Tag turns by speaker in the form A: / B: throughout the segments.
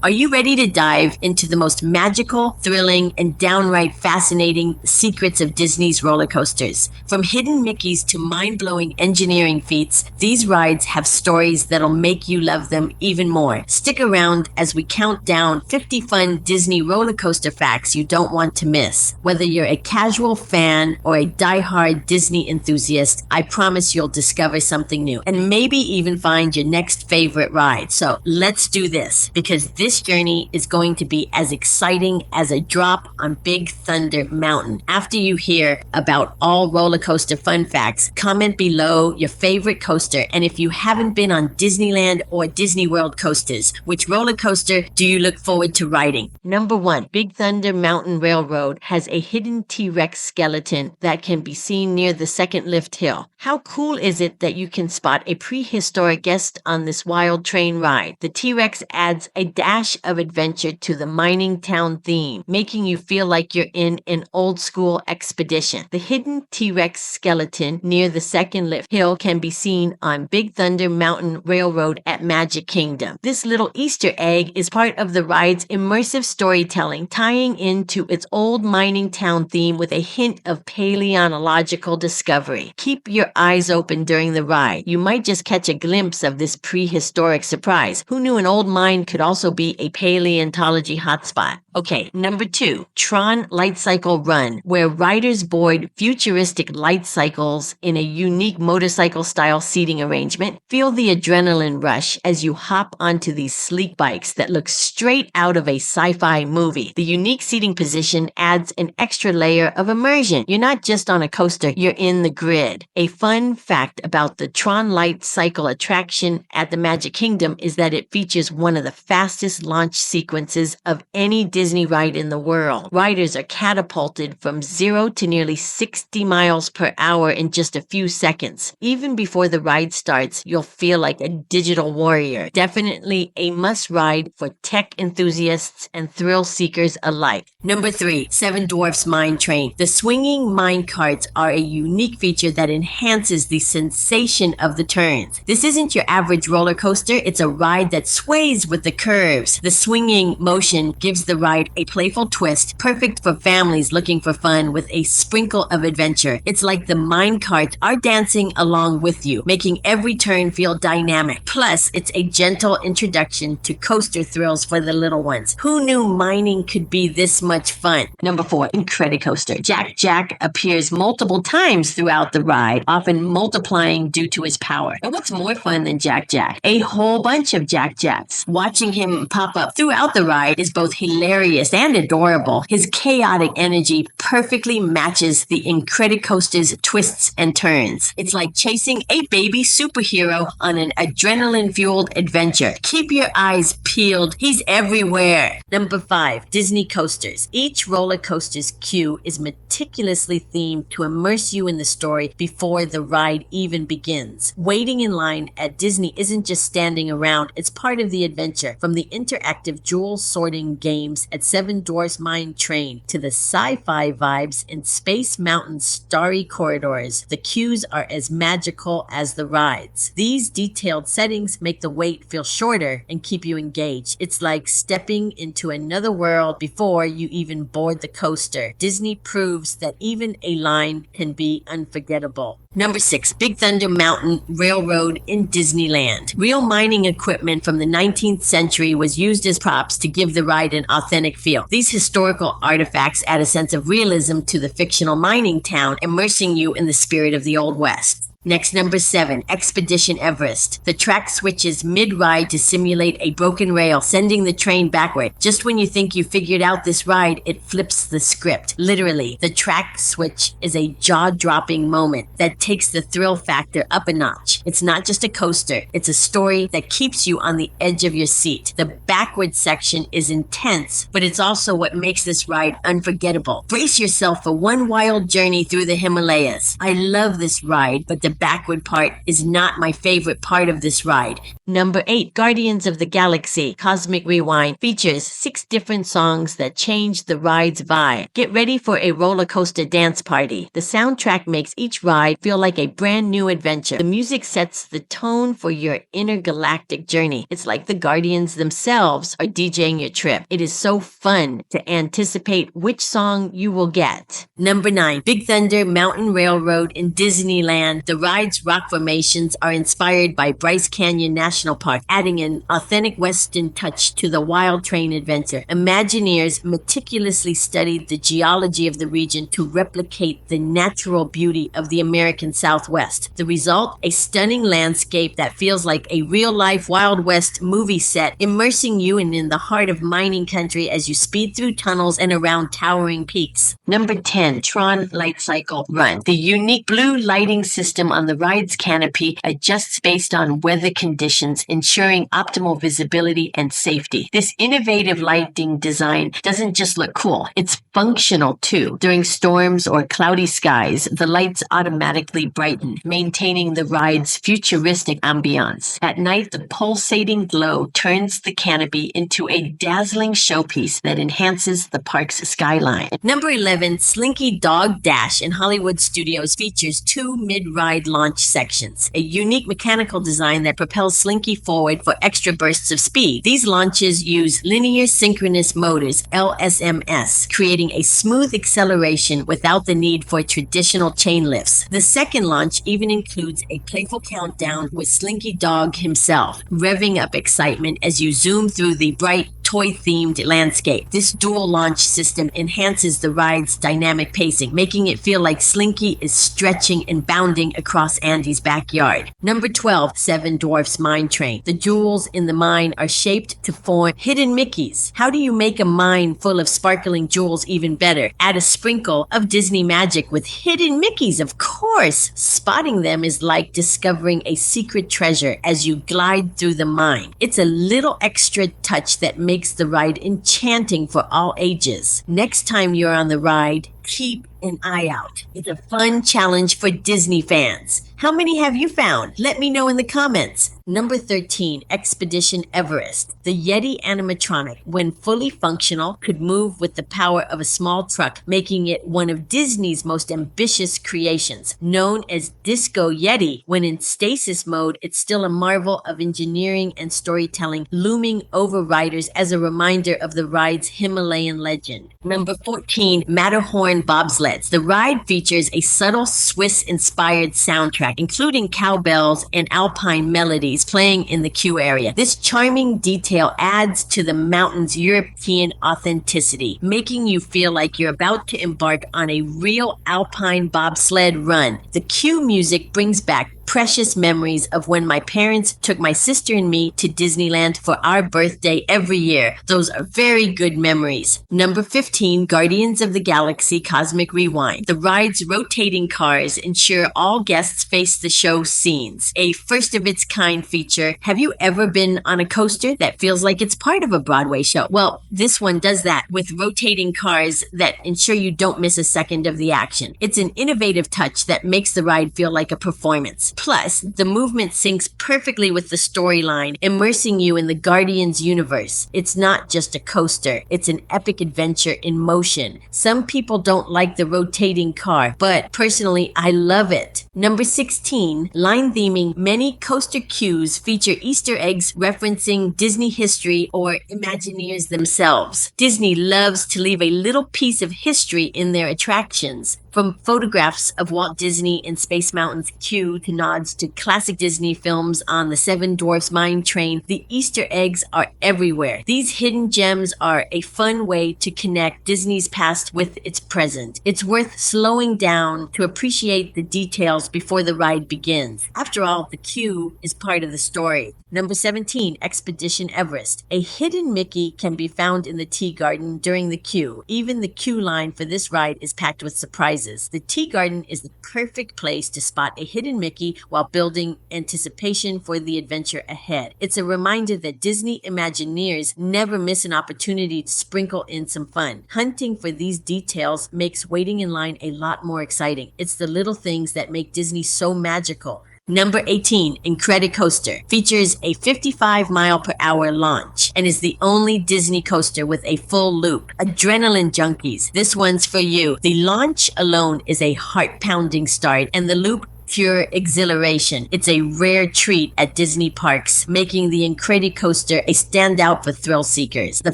A: Are you ready to dive into the most magical, thrilling, and downright fascinating secrets of Disney's roller coasters? From hidden Mickeys to mind-blowing engineering feats, these rides have stories that'll make you love them even more. Stick around as we count down 50 fun Disney roller coaster facts you don't want to miss. Whether you're a casual fan or a die-hard Disney enthusiast, I promise you'll discover something new and maybe even find your next favorite ride. So let's do this, because this journey is going to be as exciting as a drop on Big Thunder Mountain. After you hear about all roller coaster fun facts, comment below your favorite coaster, and if you haven't been on Disneyland or Disney World coasters, which roller coaster do you look forward to riding? Number 1, Big Thunder Mountain Railroad has a hidden T-Rex skeleton that can be seen near the second lift hill. How cool is it that you can spot a prehistoric guest on this wild train ride? The T-Rex adds a dash of adventure to the mining town theme, making you feel like you're in an old school expedition. The hidden T-Rex skeleton near the second lift hill can be seen on Big Thunder Mountain Railroad at Magic Kingdom. This little Easter egg is part of the ride's immersive storytelling, tying into its old mining town theme with a hint of paleontological discovery. Keep your eyes open during the ride. You might just catch a glimpse of this prehistoric surprise. Who knew an old mine could also be a paleontology hotspot? Okay, number 2, Tron Lightcycle Run, where riders board futuristic light cycles in a unique motorcycle-style seating arrangement. Feel the adrenaline rush as you hop onto these sleek bikes that look straight out of a sci-fi movie. The unique seating position adds an extra layer of immersion. You're not just on a coaster, you're in the grid. A fun fact about the Tron Lightcycle attraction at the Magic Kingdom is that it features one of the fastest launch sequences of any Disney ride in the world. Riders are catapulted from 0 to nearly 60 miles per hour in just a few seconds. Even before the ride starts, you'll feel like a digital warrior. Definitely a must-ride for tech enthusiasts and thrill seekers alike. Number 3, Seven Dwarfs Mine Train. The swinging mine carts are a unique feature that enhances the sensation of the turns. This isn't your average roller coaster, it's a ride that sways with the curves. The swinging motion gives the ride a playful twist, perfect for families looking for fun with a sprinkle of adventure. It's like the mine carts are dancing along with you, making every turn feel dynamic. Plus, it's a gentle introduction to coaster thrills for the little ones. Who knew mining could be this much fun? Number 4, Incredicoaster. Jack appears multiple times throughout the ride, often multiplying due to his power. And what's more fun than Jack? A whole bunch of Jacks. Watching him pop up throughout the ride is both hilarious and adorable. His chaotic energy perfectly matches the Incredicoaster's twists and turns. It's like chasing a baby superhero on an adrenaline-fueled adventure. Keep your eyes peeled. He's everywhere. Number 5, Disney coasters. Each roller coaster's queue is meticulously themed to immerse you in the story before the ride even begins. Waiting in line at Disney isn't just standing around, it's part of the adventure. From the interactive jewel sorting games at Seven Dwarfs Mine Train to the sci-fi vibes in Space Mountain's starry corridors, the queues are as magical as the rides. These detailed settings make the wait feel shorter and keep you engaged. It's like stepping into another world before you even board the coaster. Disney proves that even a line can be unforgettable. Number 6, Big Thunder Mountain Railroad in Disneyland. Real mining equipment from the 19th century was used as props to give the ride an authentic feel. These historical artifacts add a sense of realism to the fictional mining town, immersing you in the spirit of the Old West. Next, number 7, Expedition Everest. The track switches mid-ride to simulate a broken rail, sending the train backward. Just when you think you figured out this ride, it flips the script. Literally, the track switch is a jaw-dropping moment that takes the thrill factor up a notch. It's not just a coaster, it's a story that keeps you on the edge of your seat. The backward section is intense, but it's also what makes this ride unforgettable. Brace yourself for one wild journey through the Himalayas. I love this ride, but the backward part is not my favorite part of this ride. Number 8, Guardians of the Galaxy Cosmic Rewind features 6 different songs that change the ride's vibe. Get ready for a roller coaster dance party. The soundtrack makes each ride feel like a brand new adventure. The music sets the tone for your intergalactic journey. It's like the Guardians themselves are DJing your trip. It is so fun to anticipate which song you will get. Number 9, Big Thunder Mountain Railroad in Disneyland. The ride's rock formations are inspired by Bryce Canyon National Park, adding an authentic Western touch to the wild train adventure. Imagineers meticulously studied the geology of the region to replicate the natural beauty of the American Southwest. The result, a stunning landscape that feels like a real-life Wild West movie set, immersing you in the heart of mining country as you speed through tunnels and around towering peaks. Number 10, Tron Lightcycle Run. The unique blue lighting system on the ride's canopy adjusts based on weather conditions, ensuring optimal visibility and safety. This innovative lighting design doesn't just look cool, it's functional too. During storms or cloudy skies, the lights automatically brighten, maintaining the ride's futuristic ambiance. At night, the pulsating glow turns the canopy into a dazzling showpiece that enhances the park's skyline. Number 11, Slinky Dog Dash in Hollywood Studios features 2 mid-ride launch sections, a unique mechanical design that propels Slinky forward for extra bursts of speed. These launches use linear synchronous motors, LSMS, creating a smooth acceleration without the need for traditional chain lifts. The second launch even includes a playful countdown with Slinky Dog himself, revving up excitement as you zoom through the bright toy-themed landscape. This dual launch system enhances the ride's dynamic pacing, making it feel like Slinky is stretching and bounding across Andy's backyard. Number 12, Seven Dwarfs Mine Train. The jewels in the mine are shaped to form hidden Mickeys. How do you make a mine full of sparkling jewels even better? Add a sprinkle of Disney magic with hidden Mickeys, of course. Spotting them is like discovering a secret treasure as you glide through the mine. It's a little extra touch that makes the ride enchanting for all ages. Next time you're on the ride, keep an eye out. It's a fun challenge for Disney fans. How many have you found? Let me know in the comments. Number 13, Expedition Everest. The Yeti animatronic, when fully functional, could move with the power of a small truck, making it one of Disney's most ambitious creations. Known as Disco Yeti, when in stasis mode, it's still a marvel of engineering and storytelling, looming over riders as a reminder of the ride's Himalayan legend. Number 14, Matterhorn Bobsleds. The ride features a subtle Swiss-inspired soundtrack, including cowbells and alpine melodies playing in the queue area. This charming detail adds to the mountain's European authenticity, making you feel like you're about to embark on a real alpine bobsled run. The queue music brings back precious memories of when my parents took my sister and me to Disneyland for our birthday every year. Those are very good memories. Number 15, Guardians of the Galaxy Cosmic Rewind. The ride's rotating cars ensure all guests face the show scenes. A first-of-its-kind feature. Have you ever been on a coaster that feels like it's part of a Broadway show? Well, this one does that with rotating cars that ensure you don't miss a second of the action. It's an innovative touch that makes the ride feel like a performance. Plus, the movement syncs perfectly with the storyline, immersing you in the Guardians universe. It's not just a coaster, it's an epic adventure in motion. Some people don't like the rotating car, but personally, I love it. Number 16, line theming. Many coaster queues feature Easter eggs referencing Disney history or Imagineers themselves. Disney loves to leave a little piece of history in their attractions. From photographs of Walt Disney and Space Mountain's queue to nods to classic Disney films on the Seven Dwarfs Mine Train, the Easter eggs are everywhere. These hidden gems are a fun way to connect Disney's past with its present. It's worth slowing down to appreciate the details before the ride begins. After all, the queue is part of the story. Number 17, Expedition Everest. A hidden Mickey can be found in the tea garden during the queue. Even the queue line for this ride is packed with surprises. surprises. The tea garden is the perfect place to spot a hidden Mickey while building anticipation for the adventure ahead. It's a reminder that Disney Imagineers never miss an opportunity to sprinkle in some fun. Hunting for these details makes waiting in line a lot more exciting. It's the little things that make Disney so magical. Number 18, Incredicoaster, features a 55-mile-per-hour launch and is the only Disney coaster with a full loop. Adrenaline junkies, this one's for you. The launch alone is a heart-pounding start, and the loop pure exhilaration. It's a rare treat at Disney parks, making the Incredicoaster a standout for thrill seekers. The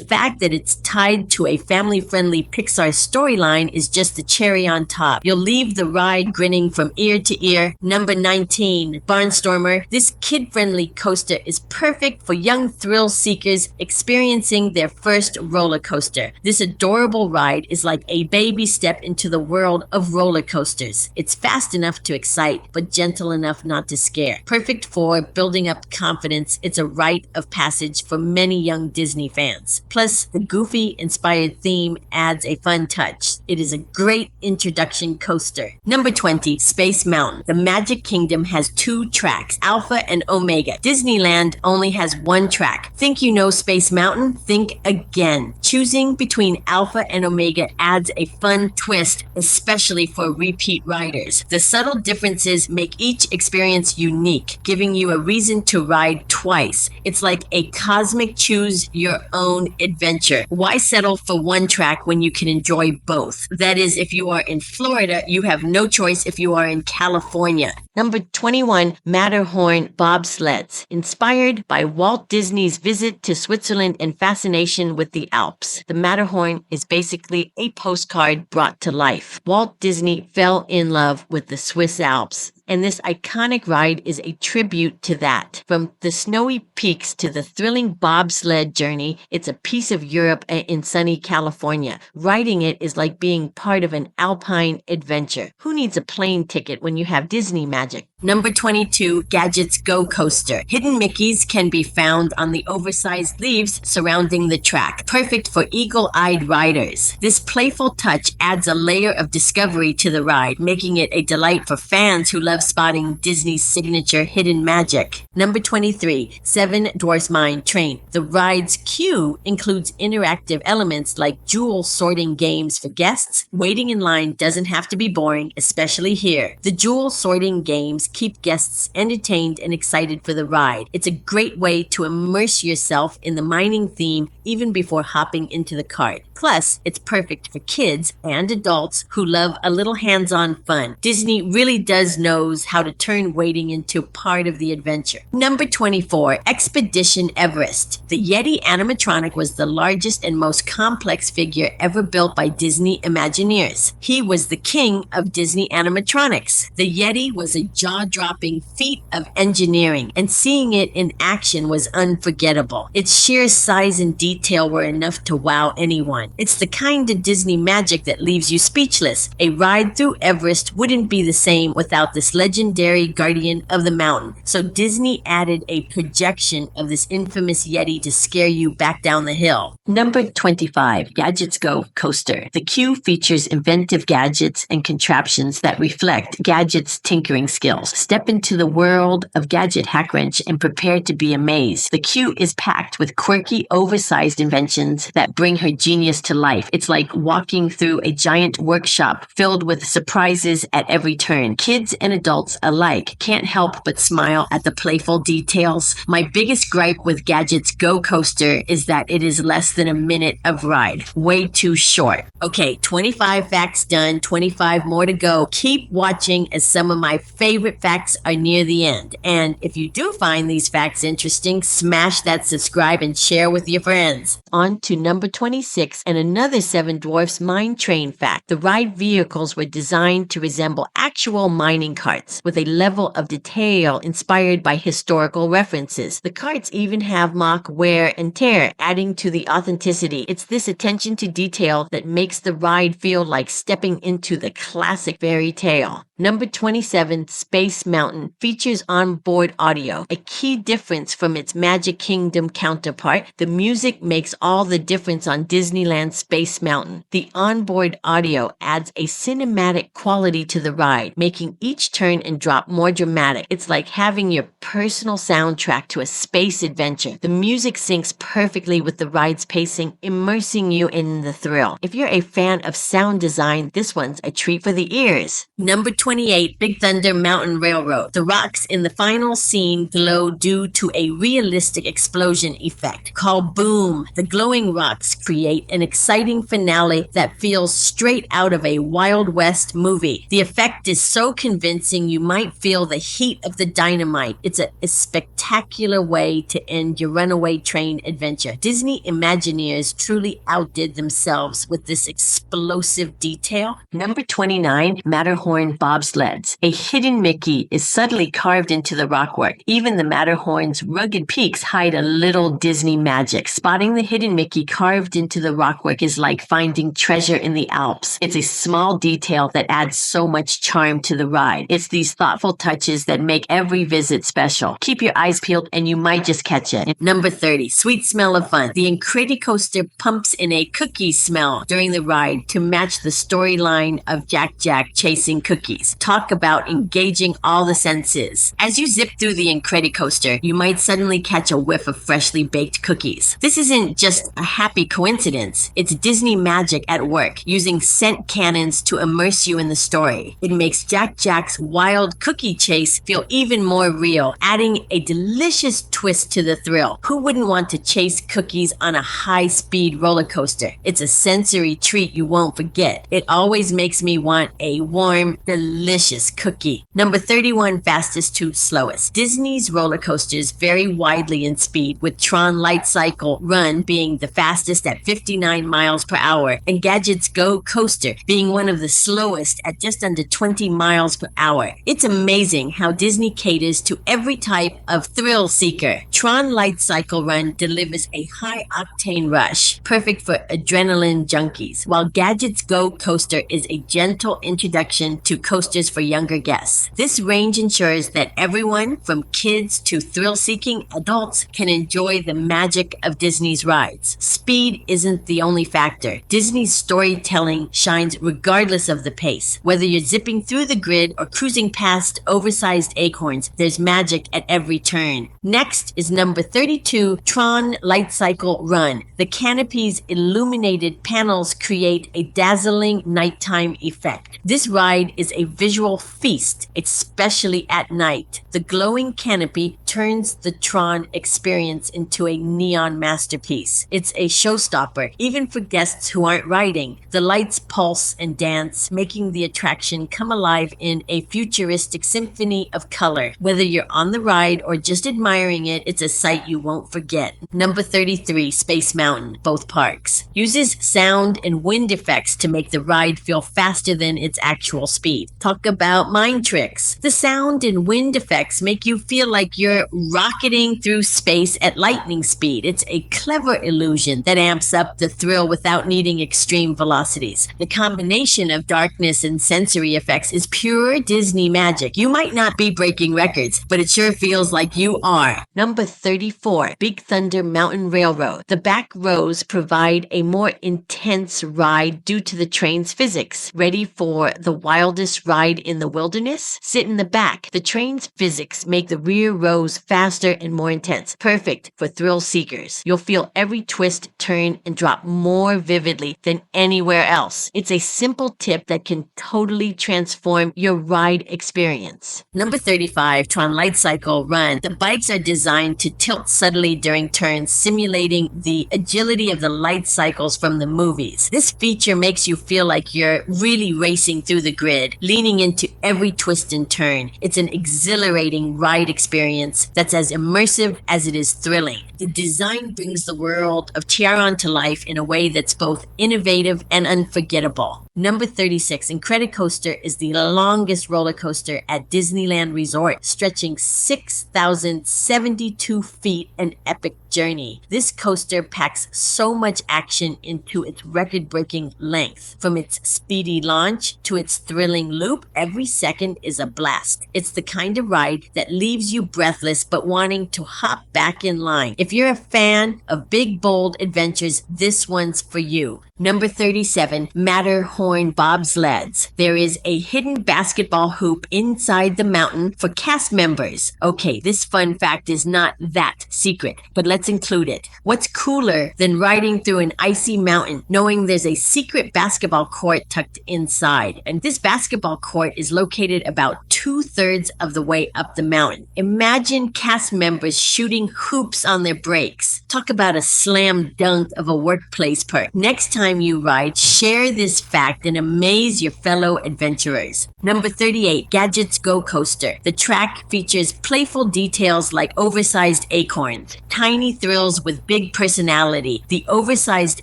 A: fact that it's tied to a family-friendly Pixar storyline is just the cherry on top. You'll leave the ride grinning from ear to ear. Number 19, Barnstormer. This kid-friendly coaster is perfect for young thrill seekers experiencing their first roller coaster. This adorable ride is like a baby step into the world of roller coasters. It's fast enough to excite, but gentle enough not to scare. Perfect for building up confidence. It's a rite of passage for many young Disney fans. Plus, the Goofy-inspired theme adds a fun touch. It is a great introduction coaster. Number 20, Space Mountain. The Magic Kingdom has 2 tracks, Alpha and Omega. Disneyland only has 1 track. Think you know Space Mountain? Think again. Choosing between Alpha and Omega adds a fun twist, especially for repeat riders. The subtle differences make each experience unique, giving you a reason to ride twice. It's like a cosmic choose your own adventure. Why settle for 1 track when you can enjoy both? That is, if you are in Florida, you have no choice if you are in California. Number 21, Matterhorn bobsleds. Inspired by Walt Disney's visit to Switzerland and fascination with the Alps, the Matterhorn is basically a postcard brought to life. Walt Disney fell in love with the Swiss Alps, and this iconic ride is a tribute to that. From the snowy peaks to the thrilling bobsled journey, it's a piece of Europe in sunny California. Riding it is like being part of an alpine adventure. Who needs a plane ticket when you have Disney magic? Number 22, Gadgets Go Coaster. Hidden Mickeys can be found on the oversized leaves surrounding the track, perfect for eagle-eyed riders. This playful touch adds a layer of discovery to the ride, making it a delight for fans who love spotting Disney's signature hidden magic. Number 23, Seven Dwarfs Mine Train. The ride's queue includes interactive elements like jewel sorting games for guests. Waiting in line doesn't have to be boring, especially here. The jewel sorting games keep guests entertained and excited for the ride. It's a great way to immerse yourself in the mining theme even before hopping into the cart. Plus, it's perfect for kids and adults who love a little hands-on fun. Disney really does knows how to turn waiting into part of the adventure. Number 24, Expedition Everest. The Yeti animatronic was the largest and most complex figure ever built by Disney Imagineers. He was the king of Disney animatronics. The Yeti was a jaw-dropping feat of engineering, and seeing it in action was unforgettable. Its sheer size and detail were enough to wow anyone. It's the kind of Disney magic that leaves you speechless. A ride through Everest wouldn't be the same without this legendary guardian of the mountain. So Disney added a projection of this infamous Yeti to scare you back down the hill. Number 25, Gadgets Go Coaster. The queue features inventive gadgets and contraptions that reflect Gadget's tinkering skills. Step into the world of Gadget Hackwrench and prepare to be amazed. The queue is packed with quirky, oversized inventions that bring her genius to life. It's like walking through a giant workshop filled with surprises at every turn. Kids and adults alike can't help but smile at the playful details. My biggest gripe with Gadgets Go Coaster is that it is less than a minute of ride. Way too short. Okay, 25 facts done, 25 more to go. Keep watching as some of my favorite facts are near the end. And if you do find these facts interesting, smash that subscribe and share with your friends. On to number 26 and another Seven Dwarfs Mine Train fact. The ride vehicles were designed to resemble actual mining carts with a level of detail inspired by historical references. The carts even have mock wear and tear, adding to the authenticity. It's this attention to detail that makes the ride feel like stepping into the classic fairy tale. Number 27, Space Mountain, features onboard audio. A key difference from its Magic Kingdom counterpart, the music makes all the difference on Disneyland Space Mountain. The onboard audio adds a cinematic quality to the ride, making each turn and drop more dramatic. It's like having your personal soundtrack to a space adventure. The music syncs perfectly with the ride's pacing, immersing you in the thrill. If you're a fan of sound design, this one's a treat for the ears. Number 28, Big Thunder Mountain Railroad. The rocks in the final scene glow due to a realistic explosion effect called boom. The glowing rocks create an exciting finale that feels straight out of a Wild West movie. The effect is so convincing you might feel the heat of the dynamite. It's a spectacular way to end your runaway train adventure. Disney Imagineers truly outdid themselves with this explosive detail. Number 29, Matterhorn Bobsleds. A hidden Mickey is subtly carved into the rockwork. Even the Matterhorn's rugged peaks hide a little Disney magic. Spotting the hidden Mickey carved into the rockwork is like finding treasure in the Alps. It's a small detail that adds so much charm to the ride. It's these thoughtful touches that make every visit special. Keep your eyes peeled and you might just catch it. Number 30, Sweet Smell of Fun. The Incredicoaster pumps in a cookie smell during the ride to match the storyline of Jack chasing cookies. Talk about engaging all the senses. As you zip through the Incredicoaster, you might suddenly catch a whiff of freshly baked cookies. This isn't just a happy coincidence. It's Disney magic at work, using scent cannons to immerse you in the story. It makes Jack's wild cookie chase feel even more real, adding a delicious twist to the thrill. Who wouldn't want to chase cookies on a high-speed roller coaster? It's a sensory treat you won't forget. It always makes me want a warm, delicious cookie. Number 31, Fastest to Slowest. Disney's roller coasters vary widely in speed, with Tron Lightcycle Run being the fastest at 59 miles per hour, and Gadget's Go Coaster being one of the slowest at just under 20 miles per hour. It's amazing how Disney caters to every type of thrill seeker. Tron Lightcycle Run delivers a high-octane rush, perfect for adrenaline junkies, while Gadget's Go Coaster is a gentle introduction to coasters for younger guests. This range ensures that everyone, from kids to thrill-seeking adults, can enjoy the magic of Disney's rides. Speed isn't the only factor. Disney's storytelling shines regardless of the pace. Whether you're zipping through the grid or cruising past oversized acorns, there's magic at every turn. Next is number 32, Tron Lightcycle Run. The canopy's illuminated panels create a dazzling nighttime effect. This ride is a visual feast, especially at night. The glowing canopy turns the Tron experience into a neon masterpiece. It's a showstopper, even for guests who aren't riding. The lights pulse and dance, making the attraction come alive in a futuristic symphony of color. Whether you're on the ride or just admiring it, it's a sight you won't forget. Number 33, Space Mountain, both parks. Uses sound and wind effects to make the ride feel faster than its actual speed. Talk about mind tricks. The sound and wind effects make you feel like you're rocketing through space at lightning speed. It's a clever illusion that amps up the thrill without needing extreme velocities. The combination of darkness and sensory effects is pure Disney magic. You might not be breaking records, but it sure feels like you are. Number 34, Big Thunder Mountain Railroad. The back rows provide a more intense ride due to the train's physics. Ready for the wildest ride in the wilderness? Sit in the back. The train's physics make the rear rows faster and more intense. Perfect for thrill seekers. You'll feel every twist, turn, and drop more vividly than anywhere else. It's a simple tip that can totally transform your ride experience. Number 35, Tron Lightcycle Run. The bikes are designed to tilt subtly during turns, simulating the agility of the light cycles from the movies. This feature makes you feel like you're really racing through the grid, leaning into every twist and turn. It's an exhilarating ride experience that's as immersive as it is thrilling. The design brings the world of Tron to life in a way that's both innovative and unforgettable. Number 36, Incredicoaster is the longest roller coaster at Disneyland Resort, stretching 6,072 feet, an epic journey. This coaster packs so much action into its record-breaking length. From its speedy launch to its thrilling loop, every second is a blast. It's the kind of ride that leaves you breathless but wanting to hop back in line. If you're a fan of big, bold adventures, this one's for you. Number 37, Matterhorn bobsleds. There is a hidden basketball hoop inside the mountain for cast members. Okay, this fun fact is not that secret, but let's include it. What's cooler than riding through an icy mountain knowing there's a secret basketball court tucked inside? And this basketball court is located about 2/3 of the way up the mountain. Imagine cast members shooting hoops on their breaks. Talk about a slam dunk of a workplace perk. Next time you ride, share this fact and amaze your fellow adventurers. Number 38, Gadgets Go Coaster. The track features playful details like oversized acorns, tiny thrills with big personality. The oversized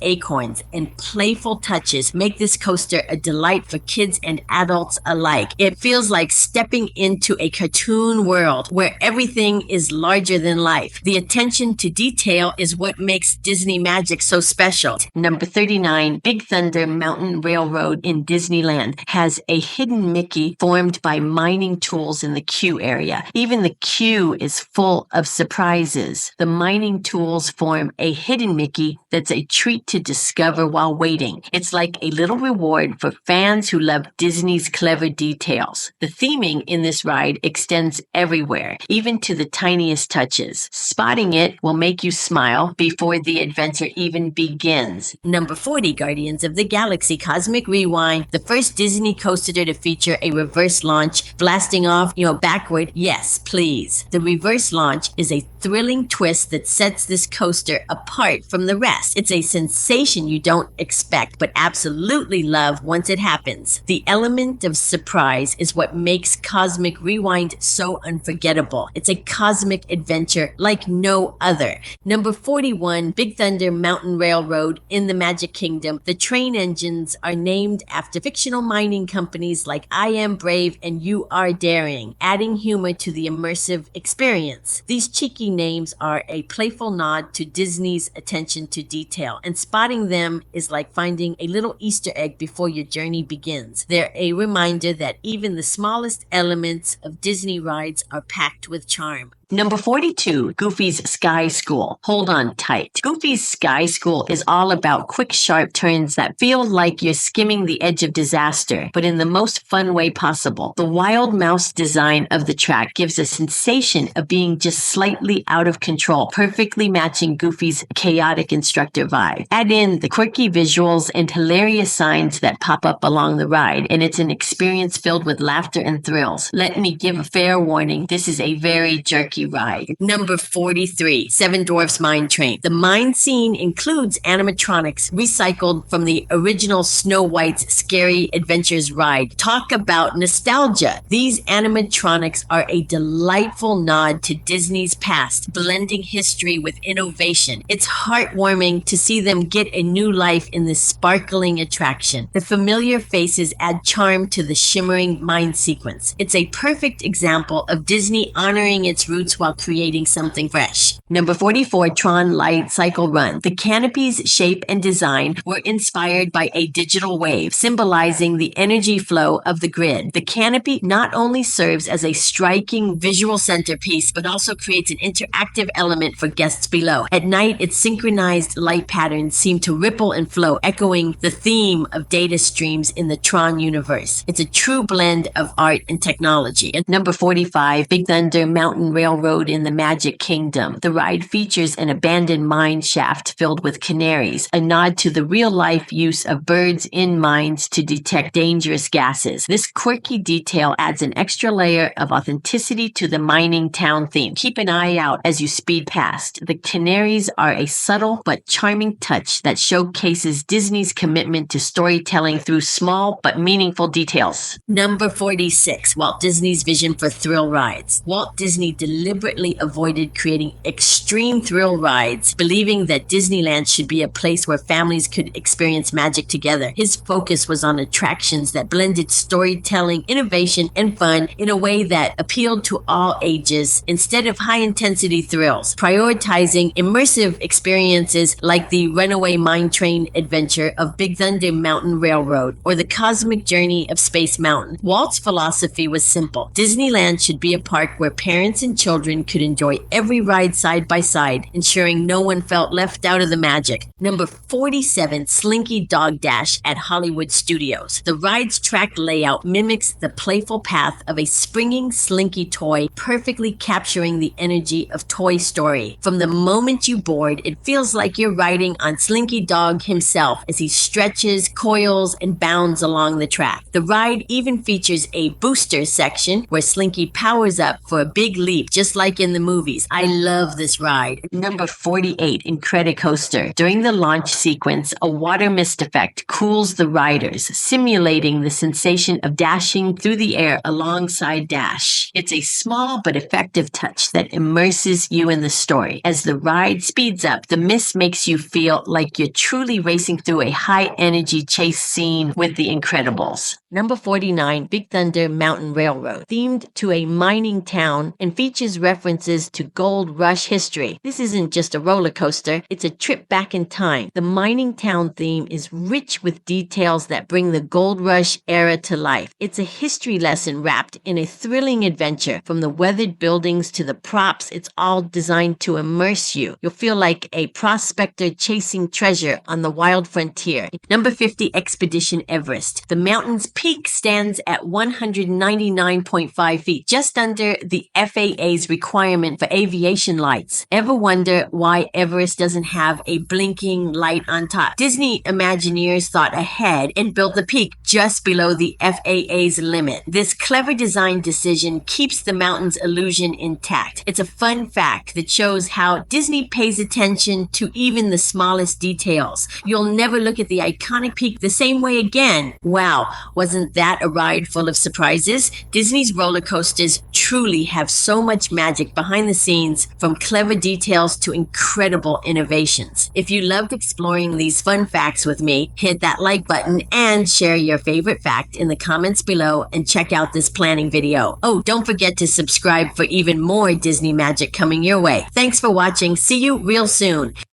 A: acorns and playful touches make this coaster a delight for kids and adults alike. It feels like stepping into a cartoon world where everything is larger than life. The attention to detail is what makes Disney magic so special. Number 39, Big Thunder Mountain Railroad in Disneyland has a hidden Mickey formed by mining tools in the queue area. Even the queue is full of surprises. The mining tools form a hidden Mickey that's a treat to discover while waiting. It's like a little reward for fans who love Disney's clever details. The theming in this ride extends everywhere, even to the tiniest touches. Spotting it will make you smile before the adventure even begins. Number 40, Guardians of the Galaxy Cosmic Rewind, the first Disney coaster to feature a reverse launch, blasting off, backward. Yes, please. The reverse launch is a thrilling twist that sets this coaster apart from the rest. It's a sensation you don't expect, but absolutely love once it happens. The element of surprise is what makes Cosmic Rewind so unforgettable. It's a cosmic adventure like no other. Number 41, Big Thunder Mountain Railroad in the Magic Kingdom. The train engines are named after fictional mining companies like I Am Brave and You Are Daring, adding humor to the immersive experience. These cheeky names are a playful nod to Disney's attention to detail, and spotting them is like finding a little Easter egg before your journey begins. They're a reminder that even the smallest elements of Disney rides are packed with charm. Number 42, Goofy's Sky School. Hold on tight. Goofy's Sky School is all about quick, sharp turns that feel like you're skimming the edge of disaster, but in the most fun way possible. The wild mouse design of the track gives a sensation of being just slightly out of control, perfectly matching Goofy's chaotic instructor vibe. Add in the quirky visuals and hilarious signs that pop up along the ride, and it's an experience filled with laughter and thrills. Let me give a fair warning. This is a very jerky ride. Number 43, Seven Dwarfs Mine Train. The mine scene includes animatronics recycled from the original Snow White's Scary Adventures ride. Talk about nostalgia. These animatronics are a delightful nod to Disney's past, blending history with innovation. It's heartwarming to see them get a new life in this sparkling attraction. The familiar faces add charm to the shimmering mine sequence. It's a perfect example of Disney honoring its roots while creating something fresh. Number 44, Tron Lightcycle Run. The canopy's shape and design were inspired by a digital wave, symbolizing the energy flow of the grid. The canopy not only serves as a striking visual centerpiece, but also creates an interactive element for guests below. At night, its synchronized light patterns seem to ripple and flow, echoing the theme of data streams in the Tron universe. It's a true blend of art and technology. At number 45, Big Thunder Mountain Railroad in the Magic Kingdom. The ride features an abandoned mine shaft filled with canaries, a nod to the real-life use of birds in mines to detect dangerous gases. This quirky detail adds an extra layer of authenticity to the mining town theme. Keep an eye out as you speed past. The canaries are a subtle but charming touch that showcases Disney's commitment to storytelling through small but meaningful details. Number 46, Walt Disney's vision for thrill rides. Walt Disney delivered deliberately avoided creating extreme thrill rides, believing that Disneyland should be a place where families could experience magic together. His focus was on attractions that blended storytelling, innovation, and fun in a way that appealed to all ages instead of high-intensity thrills, prioritizing immersive experiences like the Runaway Mine Train adventure of Big Thunder Mountain Railroad or the cosmic journey of Space Mountain. Walt's philosophy was simple. Disneyland should be a park where parents and children could enjoy every ride side by side, ensuring no one felt left out of the magic. Number 47, Slinky Dog Dash at Hollywood Studios. The ride's track layout mimics the playful path of a springing Slinky toy, perfectly capturing the energy of Toy Story. From the moment you board, it feels like you're riding on Slinky Dog himself as he stretches, coils, and bounds along the track. The ride even features a booster section where Slinky powers up for a big leap, just like in the movies. I love this ride. Number 48, Incredicoaster. During the launch sequence, a water mist effect cools the riders, simulating the sensation of dashing through the air alongside Dash. It's a small but effective touch that immerses you in the story. As the ride speeds up, the mist makes you feel like you're truly racing through a high-energy chase scene with the Incredibles. Number 49, Big Thunder Mountain Railroad, themed to a mining town and features references to gold rush history. This isn't just a roller coaster, it's a trip back in time. The mining town theme is rich with details that bring the gold rush era to life. It's a history lesson wrapped in a thrilling adventure. From the weathered buildings to the props, it's all designed to immerse you. You'll feel like a prospector chasing treasure on the wild frontier. Number 50, Expedition Everest. The mountain's peak stands at 199.5 feet, just under the FAA's requirement for aviation lights. Ever wonder why Everest doesn't have a blinking light on top? Disney Imagineers thought ahead and built the peak just below the FAA's limit. This clever design decision keeps the mountain's illusion intact. It's a fun fact that shows how Disney pays attention to even the smallest details. You'll never look at the iconic peak the same way again. Wow, wasn't that a ride full of surprises? Disney's roller coasters truly have so much magic behind the scenes, from clever details to incredible innovations. If you loved exploring these fun facts with me, hit that like button and share your favorite fact in the comments below, and check out this planning video. Oh, don't forget to subscribe for even more Disney magic coming your way. Thanks for watching. See you real soon.